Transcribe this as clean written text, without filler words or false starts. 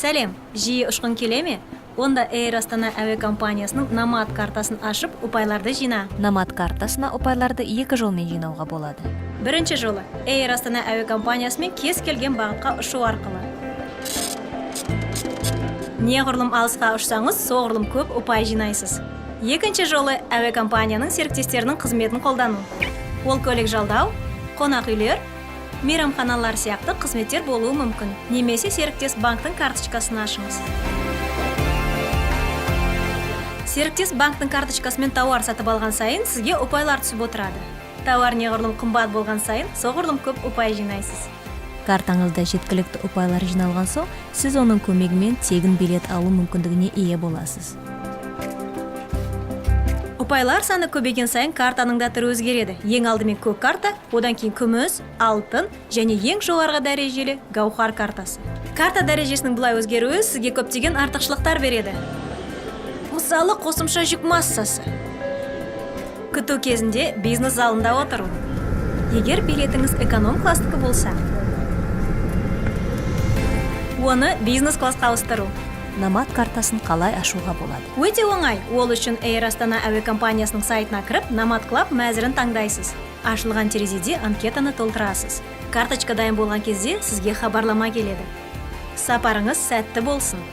Сәлем, жиі ұшқын келе ме? Онда Air Астана әуе компаниясының Nomad картасын ашып, ұпайларды жина. Nomad картасына ұпайларды 2 жолмен жинауға болады. Бірінші жолы Air Астана әуе компаниясымен кез келген бағытқа ұшу арқылы. Неғұрлым алысқа ұшсаңыз, соғұрлым көп ұпай жинайсыз. Екінші жолы әуе компанияның серіктестерінің қызметін қолдану. Ол көлік жалдау, қонақ үйлер, мейрамханалар сияқты қызметтер болуы мүмкін. Немесе серіктес банктың карточкасын ашыңыз. Серіктес банктың карточкасымен тауар сатып алған сайын сізге ұпайлар түсіп отырады. Тауар неғұрлым қымбат болған сайын, соғұрлым көп ұпай жинайсыз. Картаңызда жеткілікті ұпайлар жиналған соң, сіз оның көмегімен тегін билет алу мүмкіндігіне ие боласыз. Ұпайлар саны көбейген сайын картаның да түрі өзгереді. Ең алдымен көк карта, одан кейін күміс, алтын және ең жоғарғы дәрежелі гаухар картасы. Карта дәрежесінің бұлай өзгеруі сізге көптеген артықшылықтар береді. Мысалы, қосымша жүк массасы. Күту кезінде бизнес залында отыру. Егер билетіңіз эконом класстікі болса, оны бизнес классқа ауыстыру. Nomad картасын қалай ашуға болады? Өте оңай. Ол үшін Air Астана әуе компаниясының сайтына кіріп, Nomad Club мәзірін таңдайсыз. Ашылған терезеде анкетаны толтырасыз. Карточка дайын болған кезде сізге хабарлама келеді. Сапарыңыз сәтті болсын.